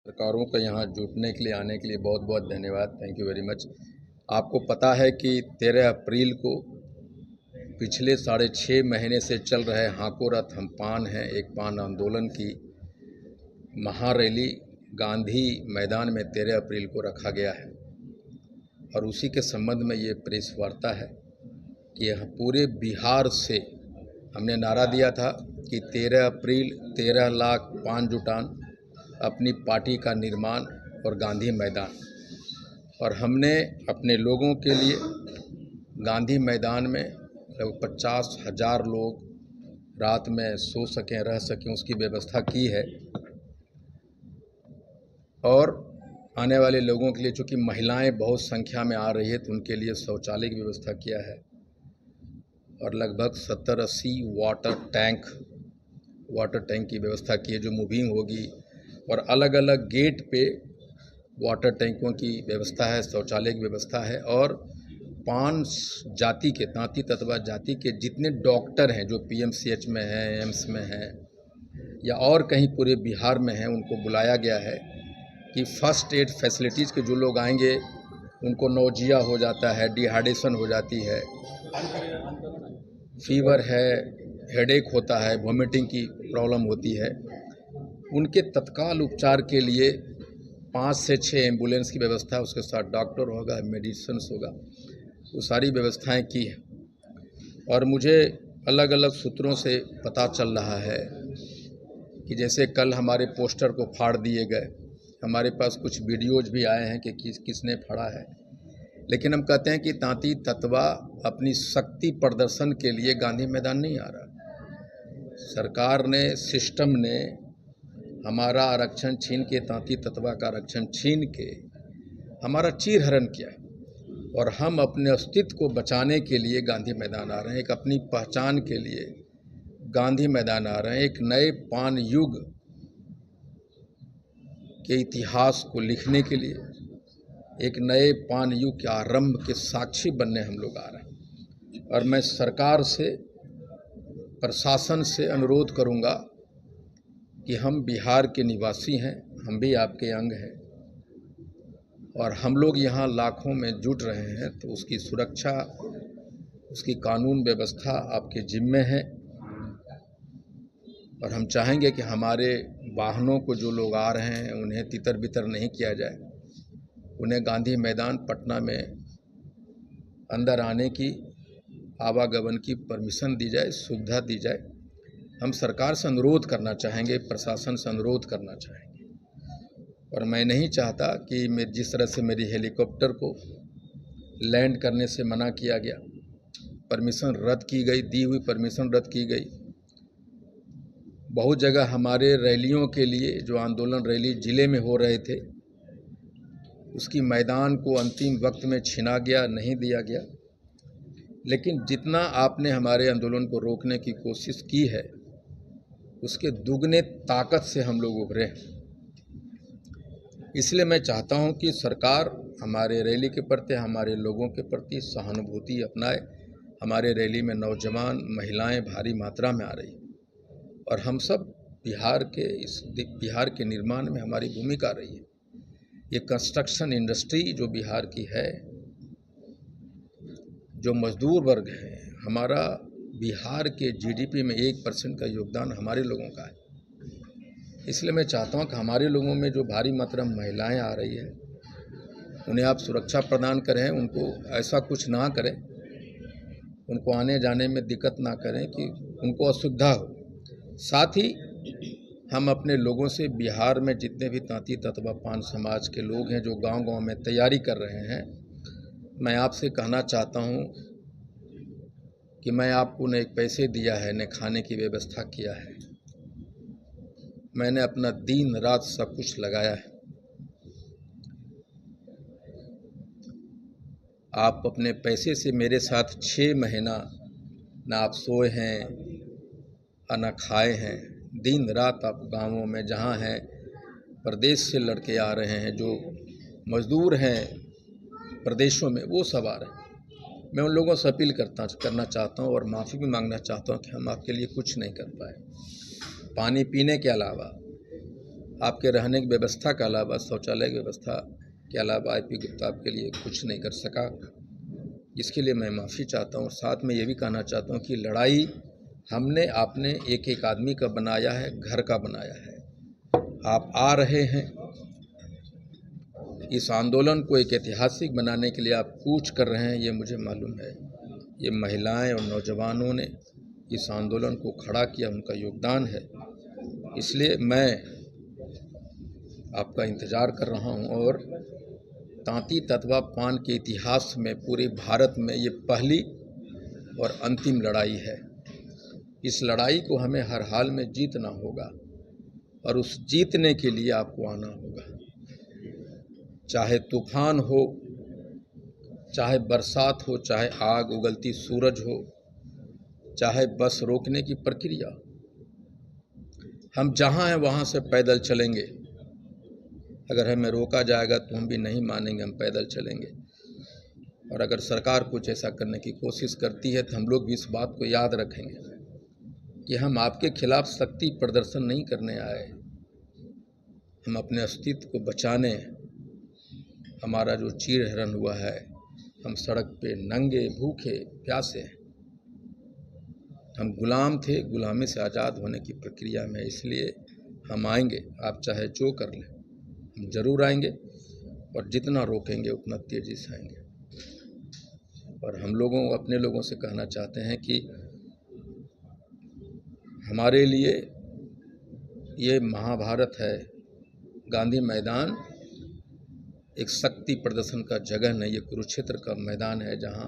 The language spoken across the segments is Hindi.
पत्रकारों का यहाँ जुटने के लिए आने के लिए बहुत बहुत धन्यवाद। Thank you very much. आपको पता है कि 13 अप्रैल को पिछले 6.5 महीने से चल रहे हाको रथ हम पान हैं एक पान आंदोलन की महारैली गांधी मैदान में 13 अप्रैल को रखा गया है और उसी के संबंध में ये प्रेस वार्ता है कि यह पूरे बिहार से हमने नारा दिया था कि 13 अप्रैल 13 लाख पान जुटान, अपनी पार्टी का निर्माण और गांधी मैदान। और हमने अपने लोगों के लिए गांधी मैदान में लगभग 50,000 लोग रात में सो सकें रह सकें उसकी व्यवस्था की है। और आने वाले लोगों के लिए, चूँकि महिलाएं बहुत संख्या में आ रही है, तो उनके लिए शौचालय की व्यवस्था किया है और लगभग 70-80 वाटर टैंक की व्यवस्था की है जो मूविंग होगी और अलग अलग गेट पे वाटर टैंकों की व्यवस्था है, शौचालय की व्यवस्था है। और 5 जाति के तांती ततवा जाति के जितने डॉक्टर हैं जो पीएमसीएच में हैं, एम्स में हैं या और कहीं पूरे बिहार में हैं, उनको बुलाया गया है कि फर्स्ट एड फैसिलिटीज़ के जो लोग आएंगे उनको नौजिया हो जाता है, डिहाइड्रेशन हो जाती है, फीवर है, हेडेक होता है, वॉमिटिंग की प्रॉब्लम होती है, उनके तत्काल उपचार के लिए 5 से 6 एम्बुलेंस की व्यवस्था, उसके साथ डॉक्टर होगा, मेडिसिन होगा, वो सारी व्यवस्थाएं की हैं। और मुझे अलग अलग सूत्रों से पता चल रहा है कि जैसे कल हमारे पोस्टर को फाड़ दिए गए, हमारे पास कुछ वीडियोज भी आए हैं कि किसने फाड़ा है, लेकिन हम कहते हैं कि तांती ततवा अपनी शक्ति प्रदर्शन के लिए गांधी मैदान नहीं आ रहा। सरकार ने, सिस्टम ने हमारा आरक्षण छीन के, तांती ततवा का आरक्षण छीन के हमारा चीरहरण किया और हम अपने अस्तित्व को बचाने के लिए गांधी मैदान आ रहे हैं। एक अपनी पहचान के लिए गांधी मैदान आ रहे हैं। एक नए पान युग के इतिहास को लिखने के लिए, एक नए पान युग के आरंभ के साक्षी बनने हम लोग आ रहे हैं। और मैं सरकार से, प्रशासन से अनुरोध करूंगा कि हम बिहार के निवासी हैं, हम भी आपके अंग हैं और हम लोग यहाँ लाखों में जुट रहे हैं, तो उसकी सुरक्षा, उसकी कानून व्यवस्था आपके जिम्मे है। और हम चाहेंगे कि हमारे वाहनों को जो लोग आ रहे हैं उन्हें तितर बितर नहीं किया जाए, उन्हें गांधी मैदान पटना में अंदर आने की, आवागमन की परमिशन दी जाए, सुविधा दी जाए। हम सरकार से अनुरोध करना चाहेंगे, प्रशासन से अनुरोध करना चाहेंगे। और मैं नहीं चाहता कि जिस तरह से मेरी हेलीकॉप्टर को लैंड करने से मना किया गया, परमिशन रद्द की गई, दी हुई परमिशन रद्द की गई। बहुत जगह हमारे रैलियों के लिए, जो आंदोलन रैली ज़िले में हो रहे थे, उसकी मैदान को अंतिम वक्त में छीना गया, नहीं दिया गया। लेकिन जितना आपने हमारे आंदोलन को रोकने की कोशिश की है, उसके दुगने ताकत से हम लोग उभरे हैं। इसलिए मैं चाहता हूं कि सरकार हमारे रैली के प्रति, हमारे लोगों के प्रति सहानुभूति अपनाए। हमारे रैली में नौजवान, महिलाएं भारी मात्रा में आ रही हैं और हम सब बिहार के निर्माण में हमारी भूमिका रही है। ये कंस्ट्रक्शन इंडस्ट्री जो बिहार की है, जो मजदूर वर्ग है, हमारा बिहार के जीडीपी में 1% का योगदान हमारे लोगों का है। इसलिए मैं चाहता हूं कि हमारे लोगों में जो भारी मात्रा में महिलाएं आ रही है, उन्हें आप सुरक्षा प्रदान करें, उनको ऐसा कुछ ना करें, उनको आने जाने में दिक्कत ना करें कि उनको असुविधा हो। साथ ही हम अपने लोगों से, बिहार में जितने भी तांती ततवा पान समाज के लोग हैं जो गांव-गांव में तैयारी कर रहे हैं, मैं आपसे कहना चाहता हूं कि मैं आपको न एक पैसे दिया है, न खाने की व्यवस्था किया है। मैंने अपना दिन रात सब कुछ लगाया है। आप अपने पैसे से मेरे साथ 6 महीना ना आप सोए हैं और ना खाए हैं। दिन रात आप गांवों में जहां हैं, प्रदेश से लड़के आ रहे हैं, जो मजदूर हैं प्रदेशों में, वो सब आ रहे हैं। मैं उन लोगों से अपील करना चाहता हूं और माफ़ी भी मांगना चाहता हूं कि हम आपके लिए कुछ नहीं कर पाए। पानी पीने के अलावा आपके रहने की व्यवस्था के अलावा, शौचालय की व्यवस्था के अलावा IP गुप्ता आपके लिए कुछ नहीं कर सका। इसके लिए मैं माफ़ी चाहता हूँ और साथ में ये भी कहना चाहता हूँ कि लड़ाई हमने आपने एक एक आदमी का बनाया है, घर का बनाया है। आप आ रहे हैं, इस आंदोलन को एक ऐतिहासिक बनाने के लिए आप कूच कर रहे हैं, ये मुझे मालूम है। ये महिलाएं और नौजवानों ने इस आंदोलन को खड़ा किया, उनका योगदान है। इसलिए मैं आपका इंतज़ार कर रहा हूं और तांती ततवा पान के इतिहास में पूरे भारत में ये पहली और अंतिम लड़ाई है। इस लड़ाई को हमें हर हाल में जीतना होगा और उस जीतने के लिए आपको आना होगा। चाहे तूफान हो, चाहे बरसात हो, चाहे आग उगलती सूरज हो, चाहे बस रोकने की प्रक्रिया, हम जहाँ हैं वहाँ से पैदल चलेंगे। अगर हमें रोका जाएगा तो हम भी नहीं मानेंगे, हम पैदल चलेंगे। और अगर सरकार कुछ ऐसा करने की कोशिश करती है तो हम लोग भी इस बात को याद रखेंगे कि हम आपके खिलाफ शक्ति प्रदर्शन नहीं करने आए, हम अपने अस्तित्व को बचाने। हमारा जो चीर हरण हुआ है, हम सड़क पे नंगे भूखे प्यासे हैं, हम गुलाम थे, गुलामी से आज़ाद होने की प्रक्रिया में। इसलिए हम आएंगे, आप चाहे जो कर लें, हम जरूर आएंगे और जितना रोकेंगे उतना तेज़ी से आएंगे। और हम लोगों अपने लोगों से कहना चाहते हैं कि हमारे लिए ये महाभारत है, गांधी मैदान एक शक्ति प्रदर्शन का जगह नहीं, ये कुरुक्षेत्र का मैदान है जहां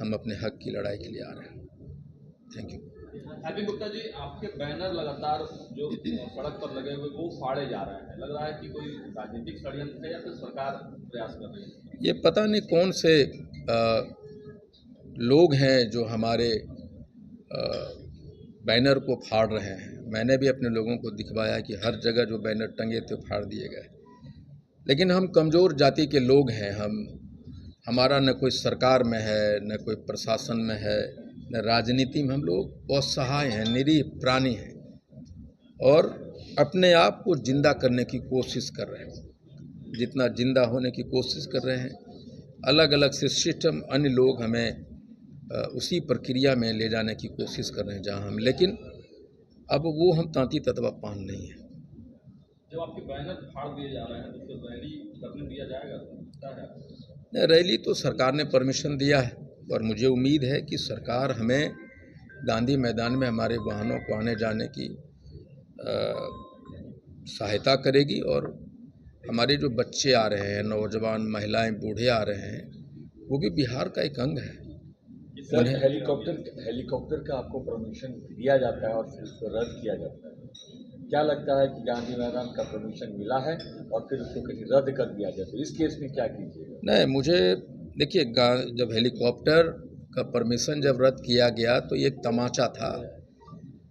हम अपने हक की लड़ाई के लिए आ रहे हैं। Thank you. Happy Gupta ji, आपके बैनर लगातार जो सड़क पर लगे हुए वो फाड़े जा रहे हैं, लग रहा है कि कोई राजनीतिक षड्यंत्र है या फिर सरकार प्रयास कर रही है? ये पता नहीं कौन से लोग हैं जो हमारे बैनर को फाड़ रहे हैं। मैंने भी अपने लोगों को दिखवाया कि हर जगह जो बैनर टंगे थे फाड़ दिए गए। लेकिन हम कमज़ोर जाति के लोग हैं, हमारा न कोई सरकार में है, न कोई प्रशासन में है, न राजनीति में। हम लोग असहाय हैं, निरीह प्राणी हैं और अपने आप को जिंदा करने की कोशिश कर रहे हैं। जितना जिंदा होने की कोशिश कर रहे हैं, अलग अलग से सिस्टम, अन्य लोग हमें उसी प्रक्रिया में ले जाने की कोशिश कर रहे हैं जहां हम, लेकिन अब वो हम तांती ततवा पान नहीं है। जब आपके बैनर फाड़ दिए जा रहे हैं तो फिर रैली करने दिया जाएगा? क्या है? रैली तो सरकार ने परमिशन दिया है और मुझे उम्मीद है कि सरकार हमें गांधी मैदान में हमारे वाहनों को आने जाने की सहायता करेगी। और हमारे जो बच्चे आ रहे हैं, नौजवान, महिलाएं, बूढ़े आ रहे हैं, वो भी बिहार का एक अंग है। सर, हेलीकॉप्टर का आपको परमिशन दिया जाता है और फिर उसको रद्द किया जाता है। क्या लगता है कि गांधी मैदान का परमिशन मिला है और फिर उसको कहीं रद्द कर दिया जाए, तो इस केस में क्या कीजिएगा? नहीं, मुझे देखिए, जब हेलीकॉप्टर का परमिशन जब रद्द किया गया तो ये एक तमाचा था।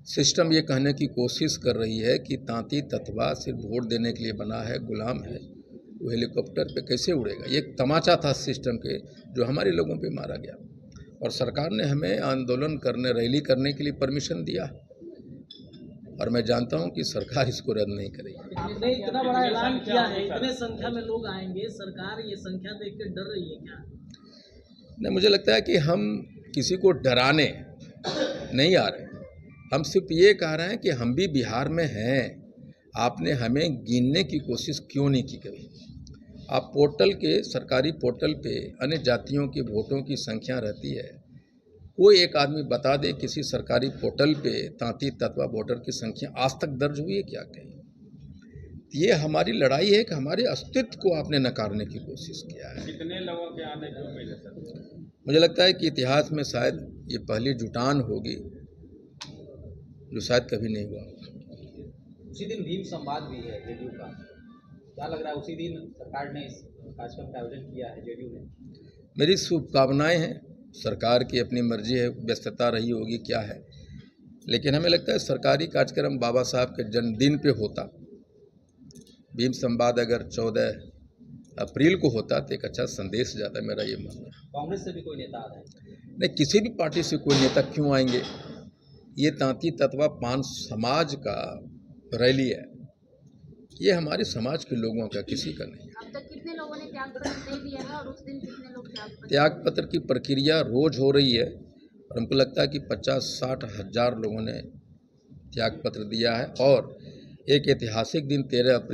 सिस्टम ये कहने की कोशिश कर रही है कि तांती ततवा सिर्फ वोट देने के लिए बना है, गुलाम है, वो हेलीकॉप्टर पे कैसे उड़ेगा। ये एक तमाचा था सिस्टम के, जो हमारे लोगों पे मारा गया। और सरकार ने हमें आंदोलन करने, रैली करने के लिए परमिशन दिया और मैं जानता हूं कि सरकार इसको रद्द नहीं करेगी। आपने इतना बड़ा ऐलान किया है, इतने संख्या में लोग आएंगे, सरकार ये संख्या देख कर डर रही है क्या? नहीं, मुझे लगता है कि हम किसी को डराने नहीं आ रहे, हम सिर्फ ये कह रहे हैं कि हम भी बिहार में हैं। आपने हमें गिनने की कोशिश क्यों नहीं की कभी? आप पोर्टल के, सरकारी पोर्टल पे अन्य जातियों के वोटों की संख्या रहती है। कोई एक आदमी बता दे किसी सरकारी पोर्टल पे तांती ततवा वोटर की संख्या आज तक दर्ज हुई है क्या कहीं? ये हमारी लड़ाई है कि हमारे अस्तित्व को आपने नकारने की कोशिश किया है। कितने लोगों के आने की उम्मीद है सर? मुझे लगता है कि इतिहास में शायद ये पहली जुटान होगी जो शायद कभी नहीं हुआ होगा। उसी दिन भीम संवाद भी है जेडीयू का, क्या लग रहा है उसी दिन सरकार ने इस कार्यक्रम का आयोजन किया है जेडीयू ने? मेरी शुभकामनाएं हैं। सरकार की अपनी मर्जी है, व्यस्तता रही होगी क्या है, लेकिन हमें लगता है सरकारी कार्यक्रम बाबा साहब के जन्मदिन पे होता। भीम संवाद अगर 14 अप्रैल को होता तो एक अच्छा संदेश जाता, मेरा ये मानना है। कांग्रेस से भी कोई नेता आ रहे हैं? नहीं, किसी भी पार्टी से कोई नेता क्यों आएंगे? ये तांती ततवा पान समाज का रैली है, ये हमारे समाज के लोगों का, किसी का नहीं। अब तक कितने लोगों ने त्याग पत्र दे दिया है और उस दिन कितने लोग त्याग पत्र की प्रक्रिया रोज हो रही है और हमको लगता है कि 50-60 हज़ार लोगों ने त्याग पत्र दिया है। और एक ऐतिहासिक दिन 13 अप्रैल